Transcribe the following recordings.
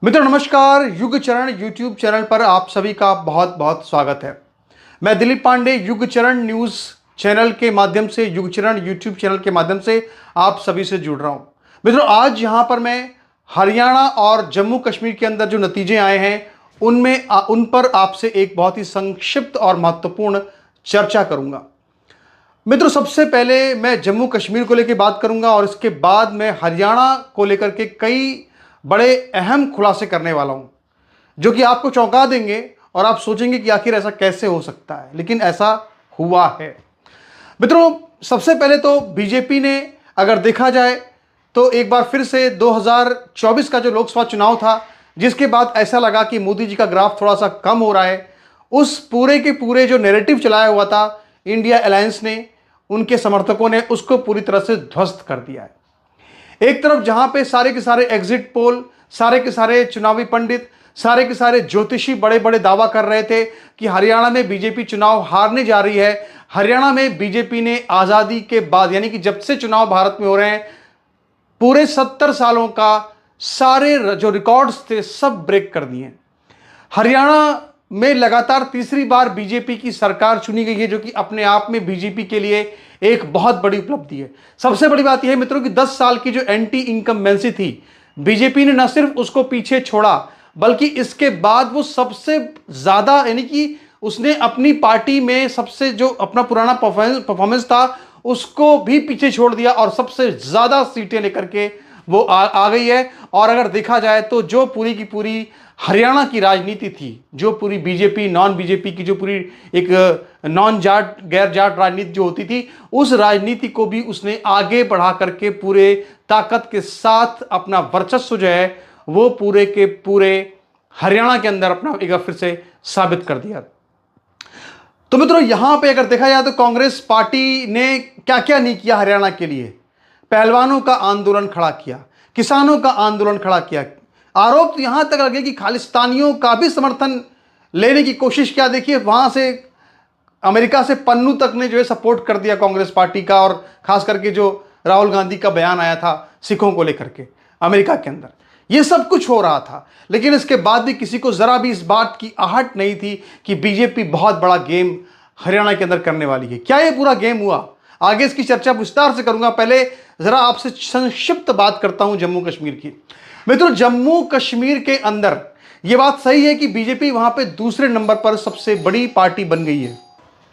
मित्रों नमस्कार। युग चरण यूट्यूब चैनल पर आप सभी का बहुत बहुत स्वागत है। मैं दिलीप पांडे युग चरण न्यूज़ चैनल के माध्यम से, युग चरण यूट्यूब चैनल के माध्यम से आप सभी से जुड़ रहा हूं। मित्रों आज यहां पर मैं हरियाणा और जम्मू कश्मीर के अंदर जो नतीजे आए हैं उन पर आपसे एक बहुत ही संक्षिप्त और महत्वपूर्ण चर्चा करूंगा। मित्रों सबसे पहले मैं जम्मू कश्मीर को लेकर बात करूंगा और इसके बाद मैं हरियाणा को लेकर के कई बड़े अहम खुलासे करने वाला हूं जो कि आपको चौंका देंगे और आप सोचेंगे कि आखिर ऐसा कैसे हो सकता है, लेकिन ऐसा हुआ है। मित्रों सबसे पहले तो बीजेपी ने अगर देखा जाए तो एक बार फिर से 2024 का जो लोकसभा चुनाव था, जिसके बाद ऐसा लगा कि मोदी जी का ग्राफ थोड़ा सा कम हो रहा है, उस पूरे के पूरे जो नैरेटिव चलाया हुआ था इंडिया अलायंस ने, उनके समर्थकों ने उसको पूरी तरह से ध्वस्त कर दिया है। एक तरफ जहां पे सारे के सारे एग्जिट पोल, सारे के सारे चुनावी पंडित, सारे के सारे ज्योतिषी बड़े बड़े दावा कर रहे थे कि हरियाणा में बीजेपी चुनाव हारने जा रही है। हरियाणा में बीजेपी ने आजादी के बाद, यानी कि जब से चुनाव भारत में हो रहे हैं, पूरे 70 सालों का सारे जो रिकॉर्ड्स थे सब ब्रेक कर दिए। हरियाणा में लगातार तीसरी बार बीजेपी की सरकार चुनी गई है, जो कि अपने आप में बीजेपी के लिए एक बहुत बड़ी उपलब्धि है। सबसे बड़ी बात यह है मित्रों कि 10 साल की जो एंटी इनकम्बेंसी थी, बीजेपी ने न सिर्फ उसको पीछे छोड़ा बल्कि इसके बाद वो सबसे ज्यादा, यानी कि उसने अपनी पार्टी में सबसे जो अपना पुराना परफॉर्मेंस था उसको भी पीछे छोड़ दिया और सबसे ज्यादा सीटें लेकर के वो आ गई है। और अगर देखा जाए तो जो पूरी की पूरी हरियाणा की राजनीति थी, जो पूरी बीजेपी नॉन बीजेपी की जो पूरी एक नॉन जाट गैर जाट राजनीति जो होती थी, उस राजनीति को भी उसने आगे बढ़ा करके पूरे ताकत के साथ अपना वर्चस्व जो है वो पूरे के पूरे हरियाणा के अंदर अपना एक बार फिर से साबित कर दिया। तो मित्रों यहां पे अगर देखा जाए तो कांग्रेस पार्टी ने क्या क्या नहीं किया हरियाणा के लिए। पहलवानों का आंदोलन खड़ा किया, किसानों का आंदोलन खड़ा किया। आरोप तो यहां तक लगे कि खालिस्तानियों का भी समर्थन लेने की कोशिश किया। देखिए वहां से अमेरिका से पन्नू तक ने जो है सपोर्ट कर दिया कांग्रेस पार्टी का, और खास करके जो राहुल गांधी का बयान आया था सिखों को लेकर के अमेरिका के अंदर, ये सब कुछ हो रहा था। लेकिन इसके बाद भी किसी को जरा भी इस बात की आहट नहीं थी कि बीजेपी बहुत बड़ा गेम हरियाणा के अंदर करने वाली है। क्या ये पूरा गेम हुआ, आगे इसकी चर्चा विस्तार से करूंगा। पहले जरा आपसे संक्षिप्त बात करता हूं जम्मू कश्मीर की। मित्रों जम्मू कश्मीर के अंदर यह बात सही है कि बीजेपी वहां पे दूसरे नंबर पर सबसे बड़ी पार्टी बन गई है।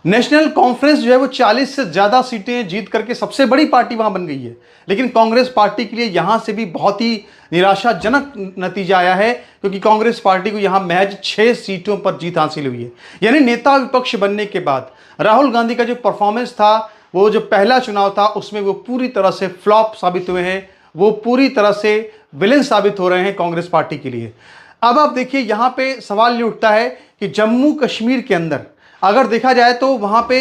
नेशनल कॉन्फ्रेंस जो है वो 40 से ज्यादा सीटें जीत करके सबसे बड़ी पार्टी वहां बन गई है। लेकिन कांग्रेस पार्टी के लिए यहां से भी बहुत ही निराशाजनक नतीजा आया है, क्योंकि कांग्रेस पार्टी को यहां महज 6 सीटों पर जीत हासिल हुई है। यानी नेता विपक्ष बनने के बाद राहुल गांधी का जो परफॉर्मेंस था, वो जो पहला चुनाव था उसमें वो पूरी तरह से फ्लॉप साबित हुए हैं, वो पूरी तरह से विलेन साबित हो रहे हैं कांग्रेस पार्टी के लिए। अब आप देखिए यहां पे सवाल ये उठता है कि जम्मू कश्मीर के अंदर अगर देखा जाए तो वहां पे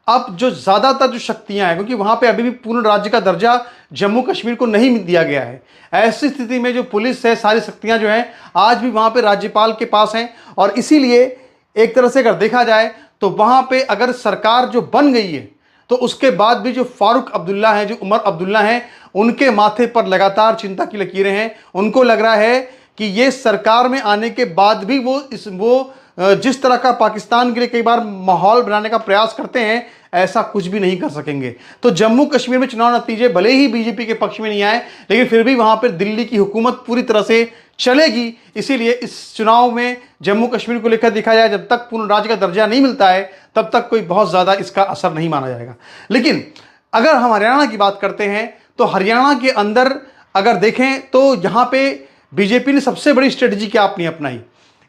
अब जो ज्यादातर जो शक्तियां हैं, क्योंकि वहां पे अभी भी पूर्ण राज्य का दर्जा जम्मू कश्मीर को नहीं दिया गया है, ऐसी स्थिति में जो पुलिस है, सारी शक्तियां जो हैं आज भी वहां पे राज्यपाल के पास हैं। और इसीलिए एक तरह से अगर देखा जाए तो वहां पे अगर सरकार जो बन गई है तो उसके बाद भी जो फारूक अब्दुल्ला हैं, जो उमर अब्दुल्ला हैं, उनके माथे पर लगातार चिंता की लकीरें हैं। उनको लग रहा है कि ये सरकार में आने के बाद भी वो जिस तरह का पाकिस्तान के लिए कई बार माहौल बनाने का प्रयास करते हैं, ऐसा कुछ भी नहीं कर सकेंगे। तो जम्मू कश्मीर में चुनाव नतीजे भले ही बीजेपी के पक्ष में नहीं आए, लेकिन फिर भी वहां पर दिल्ली की हुकूमत पूरी तरह से चलेगी। इसीलिए इस चुनाव में जम्मू कश्मीर को लेकर देखा जाए, जब तक पूर्ण राज्य का दर्जा नहीं मिलता है तब तक कोई बहुत ज्यादा इसका असर नहीं माना जाएगा। लेकिन अगर हम हरियाणा की बात करते हैं तो हरियाणा के अंदर अगर देखें तो यहां पे बीजेपी ने सबसे बड़ी स्ट्रेटजी क्या अपनी अपनाई।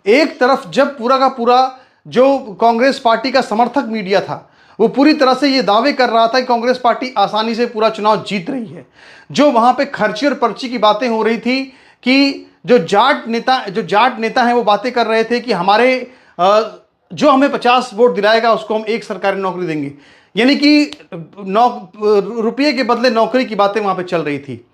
एक तरफ जब पूरा का पूरा जो कांग्रेस पार्टी का समर्थक मीडिया था वो पूरी तरह से ये दावे कर रहा था कि कांग्रेस पार्टी आसानी से पूरा चुनाव जीत रही है, जो वहां पे खर्ची और पर्ची की बातें हो रही थी कि जो जाट नेता हैं वो बातें कर रहे थे कि जो हमें 50 वोट दिलाएगा उसको हम एक सरकारी नौकरी देंगे, यानी कि रुपये के बदले नौकरी की बातें वहां पे चल रही थी।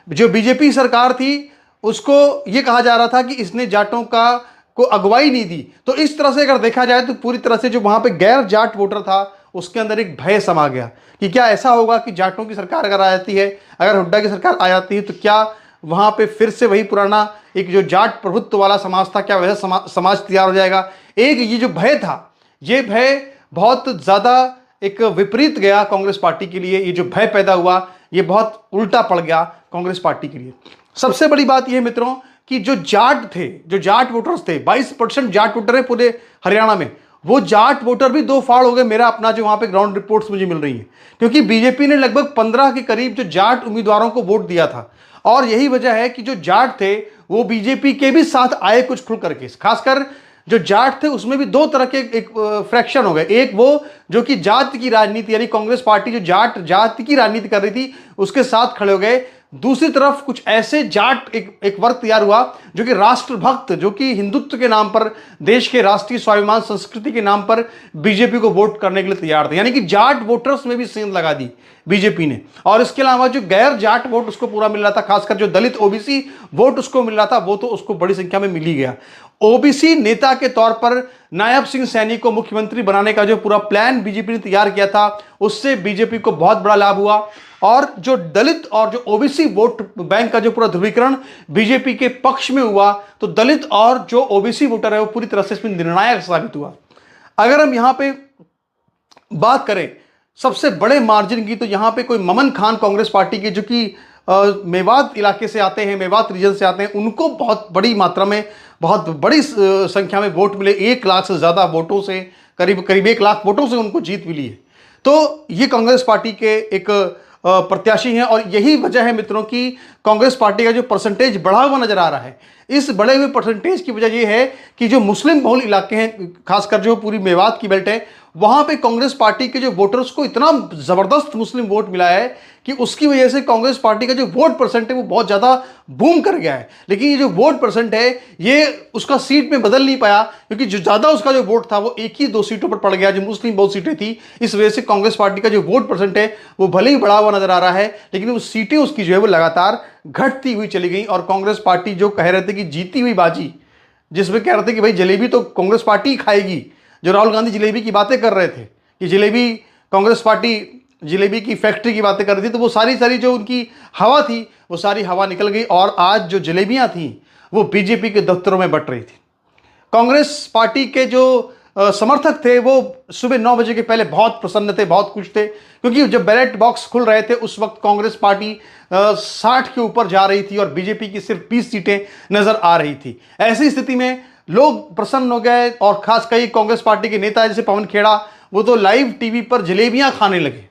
जो बीजेपी सरकार थी उसको यह कहा जा रहा था कि इसने जाटों को अगुवाई नहीं दी। तो इस तरह से अगर देखा जाए तो पूरी तरह से जो वहां पे गैर जाट वोटर था उसके अंदर एक भय समा गया कि क्या ऐसा होगा कि जाटों की सरकार अगर आ जाती है, अगर हुड्डा की सरकार आ जाती है, तो क्या वहां पे फिर से वही पुराना एक जो जाट प्रभुत्व वाला समाज था, क्या वैसा समाज तैयार हो जाएगा? एक ये जो भय था, ये भय बहुत ज़्यादा एक विपरीत गया कांग्रेस पार्टी के लिए। ये जो भय पैदा हुआ, ये बहुत उल्टा पड़ गया कांग्रेस पार्टी के लिए। सबसे बड़ी बात यह मित्रों कि जो जाट थे, जो जाट वोटर्स थे, 22% जाट वोटर है पूरे हरियाणा में, वो जाट वोटर भी दो फाड़ हो गए। मेरा अपना जो वहां पे ग्राउंड रिपोर्ट्स मुझे मिल रही है, क्योंकि बीजेपी ने लगभग 15 के करीब जो जाट उम्मीदवारों को वोट दिया था, और यही वजह है कि जो जाट थे वो बीजेपी के भी साथ आए कुछ खुल करके। खासकर जो जाट थे उसमें भी दो तरह के एक फ्रैक्शन हो गए। एक वो जो कि जाति की राजनीति, यानी कांग्रेस पार्टी जो जाति की राजनीति कर रही थी उसके साथ खड़े हो गए। दूसरी तरफ कुछ ऐसे जाट एक वर्ग तैयार हुआ जो कि राष्ट्रभक्त, जो कि हिंदुत्व के नाम पर, देश के राष्ट्रीय स्वाभिमान संस्कृति के नाम पर बीजेपी को वोट करने के लिए तैयार थे। यानी कि जाट वोटर्स में भी सेंध लगा दी बीजेपी ने। और इसके अलावा जो गैर जाट वोट उसको पूरा मिल रहा था, खासकर जो दलित ओबीसी वोट उसको मिल रहा था, वो तो उसको बड़ी संख्या में मिल ही गया। ओबीसी नेता के तौर पर नायब सिंह सैनी को मुख्यमंत्री बनाने का जो पूरा प्लान बीजेपी ने तैयार किया था, उससे बीजेपी को बहुत बड़ा लाभ हुआ। और जो दलित और जो ओबीसी वोट बैंक का जो पूरा ध्रुवीकरण बीजेपी के पक्ष में हुआ, तो दलित और जो ओबीसी वोटर है वो पूरी तरह से इसमें निर्णायक साबित हुआ। अगर हम यहां पे बात करें सबसे बड़े मार्जिन की, तो यहां पे कोई ममन खान कांग्रेस पार्टी के, जो कि मेवात इलाके से आते हैं, मेवात रीजन से आते हैं, उनको बहुत बड़ी मात्रा में, बहुत बड़ी संख्या में वोट मिले। 1 लाख से ज़्यादा वोटों से, करीब 1 लाख वोटों से उनको जीत मिली है। तो ये कांग्रेस पार्टी के एक प्रत्याशी हैं, और यही वजह है मित्रों कि कांग्रेस पार्टी का जो परसेंटेज बढ़ा हुआ नजर आ रहा है। इस बढ़े हुए परसेंटेज की वजह यह है कि जो मुस्लिम बहुल इलाके हैं, खासकर जो पूरी मेवात की बेल्ट है, वहां पे कांग्रेस पार्टी के जो वोटर्स को इतना जबरदस्त मुस्लिम वोट मिला है कि उसकी वजह से कांग्रेस पार्टी का जो वोट परसेंट है वो बहुत ज्यादा बूम कर गया है। लेकिन ये जो वोट परसेंट है ये उसका सीट में बदल नहीं पाया, क्योंकि जो ज्यादा उसका जो वोट था वो एक ही 2 सीटों पर पड़ गया, जो मुस्लिम बहुल सीटें थी। इस वजह से कांग्रेस पार्टी का जो वोट परसेंट है वो भले ही बढ़ा हुआ नजर आ रहा है, लेकिन वो सीटें उसकी जो है वो लगातार घटती हुई चली गई। और कांग्रेस पार्टी जो कह रहे थे कि जीती हुई बाजी, जिसमें कह रहे थे कि भाई जलेबी तो कांग्रेस पार्टी ही खाएगी, जो राहुल गांधी जलेबी की बातें कर रहे थे कि जलेबी, कांग्रेस पार्टी जलेबी की फैक्ट्री की बातें कर रही थी, तो वो सारी जो उनकी हवा थी वो सारी हवा निकल गई, और आज जो जलेबियां थी वो बीजेपी के दफ्तरों में बट रही थी। कांग्रेस पार्टी के जो समर्थक थे वो सुबह 9 बजे के पहले बहुत प्रसन्न थे, बहुत खुश थे, क्योंकि जब बैलेट बॉक्स खुल रहे थे उस वक्त कांग्रेस पार्टी 60 के ऊपर जा रही थी और बीजेपी की सिर्फ 20 सीटें नजर आ रही थी। ऐसी स्थिति में लोग प्रसन्न हो गए, और खास कई कांग्रेस पार्टी के नेता जैसे पवन खेड़ा, वो तो लाइव टीवी पर जलेबियां खाने लगे।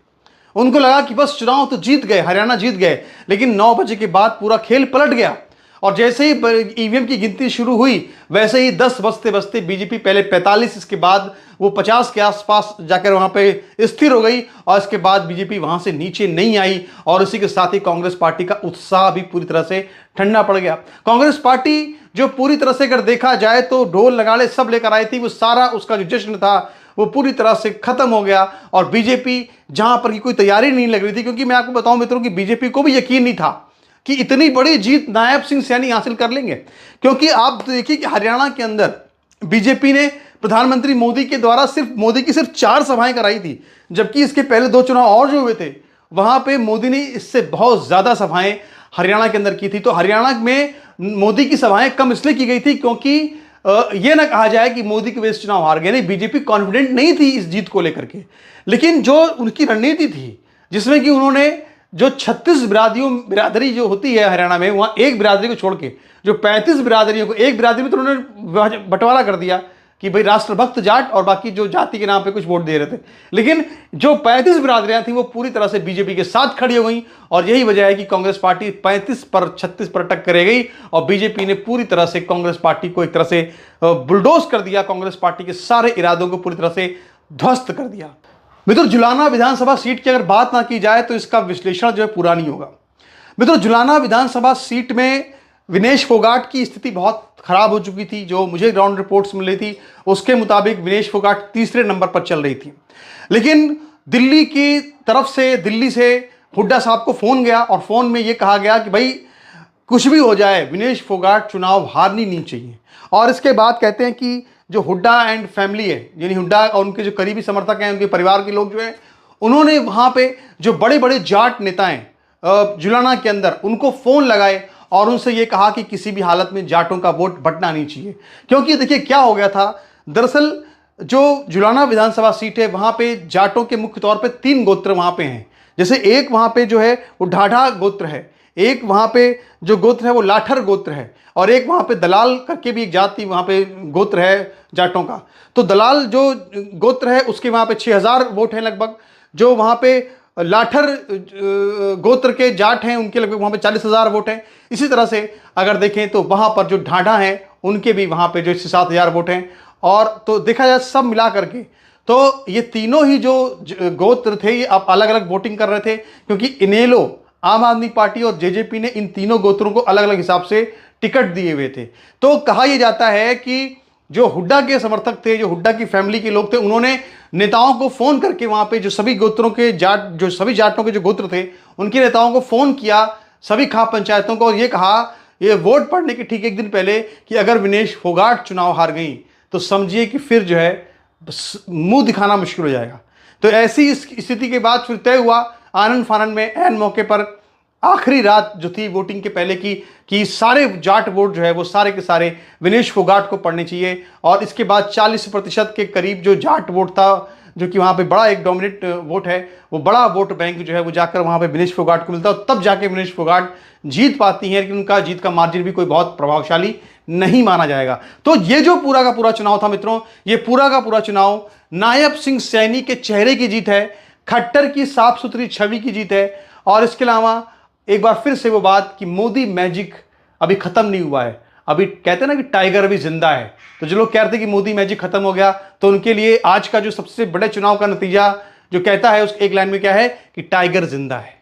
उनको लगा कि बस चुनाव तो जीत गए, हरियाणा जीत गए। लेकिन 9 बजे के बाद पूरा खेल पलट गया, और जैसे ही ईवीएम की गिनती शुरू हुई वैसे ही 10 बजते बजते बीजेपी पहले 45, इसके बाद वो 50 के आसपास जाकर वहां पे स्थिर हो गई, और इसके बाद बीजेपी वहां से नीचे नहीं आई। और इसी के साथ ही कांग्रेस पार्टी का उत्साह भी पूरी तरह से ठंडा पड़ गया। कांग्रेस पार्टी जो पूरी तरह से अगर देखा जाए तो ढोल नगाड़े सब लेकर आई थी, वो सारा उसका जो जश्न था वो पूरी तरह से खत्म हो गया। और बीजेपी जहां पर की कोई तैयारी नहीं लग रही थी, क्योंकि मैं आपको बताऊं मित्रों कि बीजेपी को भी यकीन नहीं था कि इतनी बड़ी जीत नायब सिंह सैनी हासिल कर लेंगे। क्योंकि आप देखिए कि हरियाणा के अंदर बीजेपी ने प्रधानमंत्री मोदी के द्वारा मोदी की सिर्फ 4 सभाएं कराई थी, जबकि इसके पहले 2 चुनाव और जो हुए थे वहां पे मोदी ने इससे बहुत ज्यादा सभाएं हरियाणा के अंदर की थी। तो हरियाणा में मोदी की सभाएं कम इसलिए की गई थी क्योंकि यह ना कहा जाए कि मोदी की वजह से चुनाव हार गए, नहीं, बीजेपी कॉन्फिडेंट नहीं थी इस जीत को लेकर के। लेकिन जो उनकी रणनीति थी, जिसमें कि उन्होंने जो 36 बिरादरी जो होती है हरियाणा में, वहां एक बिरादरी को छोड़ के जो 35 बिरादरियों को एक बिरादरी में तो उन्होंने बंटवारा कर दिया कि भाई राष्ट्रभक्त जाट और बाकी जो जाति के नाम पे कुछ वोट दे रहे थे। लेकिन जो 35 बिरादरियां थी वो पूरी तरह से बीजेपी के साथ खड़ी हो गई, और यही वजह है कि कांग्रेस पार्टी 35 पर 36 पर अटक कर गई, और बीजेपी ने पूरी तरह से कांग्रेस पार्टी को एक तरह से बुलडोज कर दिया, कांग्रेस पार्टी के सारे इरादों को पूरी तरह से ध्वस्त कर दिया। मित्रों, जुलाना विधानसभा सीट की अगर बात ना की जाए तो इसका विश्लेषण जो है पूरा नहीं होगा। मित्रों, जुलाना विधानसभा सीट में विनेश फोगाट की स्थिति बहुत खराब हो चुकी थी। जो मुझे ग्राउंड रिपोर्ट्स मिल रही थी उसके मुताबिक विनेश फोगाट तीसरे नंबर पर चल रही थी। लेकिन दिल्ली की तरफ से, दिल्ली से हुड्डा साहब को फोन गया, और फोन में यह कहा गया कि भाई कुछ भी हो जाए विनेश फोगाट चुनाव हारनी नहीं चाहिए। और इसके बाद कहते हैं कि जो हुड्डा एंड फैमिली है, यानी हुड्डा और उनके जो करीबी समर्थक हैं, उनके परिवार के लोग जो हैं, उन्होंने वहां पे जो बड़े बड़े जाट नेता हैं जुलाना के अंदर, उनको फोन लगाए और उनसे ये कहा कि किसी भी हालत में जाटों का वोट बंटना नहीं चाहिए। क्योंकि देखिए क्या हो गया था, दरअसल जो जुलाना विधानसभा सीट है वहां पे जाटों के मुख्य तौर पे 3 गोत्र वहां पे हैं। जैसे एक वहां पे जो है वो ढाढा गोत्र है, एक वहां पे जो गोत्र है वो लाठर गोत्र है, और एक वहां पे दलाल करके भी एक जाति वहां पे गोत्र है जाटों का। तो दलाल जो गोत्र है उसके वहां पे 6000 वोट हैं लगभग। जो वहां पे लाठर गोत्र के जाट हैं उनके लगभग वहां पे 40,000 वोट हैं। इसी तरह से अगर देखें तो वहां पर जो ढाढा हैं उनके भी वहां पे जो 7,000 वोट हैं। और तो देखा जाए सब मिला करके तो ये तीनों ही जो गोत्र थे ये अब अलग अलग वोटिंग कर रहे थे, क्योंकि इनेलो, आम आदमी पार्टी और जेजेपी ने इन तीनों गोत्रों को अलग अलग हिसाब से टिकट दिए हुए थे। तो कहा यह जाता है कि जो हुड्डा के समर्थक थे, जो हुड्डा की फैमिली के लोग थे, उन्होंने नेताओं को फोन करके वहां पे जो सभी गोत्रों के जाट, जो सभी जाटों के जो गोत्र थे उनके नेताओं को फोन किया, सभी खाप पंचायतों को, और ये कहा ये वोट पड़ने के ठीक एक दिन पहले कि अगर विनेश फोगाट चुनाव हार गई तो समझिए कि फिर जो है मुंह दिखाना मुश्किल हो जाएगा। तो ऐसी स्थिति के बाद फिर तय हुआ आनंद फानंद में ऐन मौके पर आखिरी रात जो थी वोटिंग के पहले की कि सारे जाट वोट जो है वो सारे के सारे विनेश फोगाट को पड़ने चाहिए। और इसके बाद 40% के करीब जो जाट वोट था, जो कि वहाँ पे बड़ा एक डोमिनेट वोट है, वो बड़ा वोट बैंक जो है वो जाकर वहाँ पे विनेश फोगाट को मिलता है, तब जाके विनेश फोगाट जीत पाती हैं। लेकिन उनका जीत का मार्जिन भी कोई बहुत प्रभावशाली नहीं माना जाएगा। तो ये जो पूरा का पूरा चुनाव था मित्रों, ये पूरा का पूरा चुनाव नायब सिंह सैनी के चेहरे की जीत है, खट्टर की साफ सुथरी छवि की जीत है। और इसके अलावा एक बार फिर से वो बात कि मोदी मैजिक अभी खत्म नहीं हुआ है। अभी कहते हैं ना कि टाइगर अभी जिंदा है। तो जो लोग कहते हैं कि मोदी मैजिक खत्म हो गया, तो उनके लिए आज का जो सबसे बड़े चुनाव का नतीजा जो कहता है उस एक लाइन में क्या है कि टाइगर जिंदा है।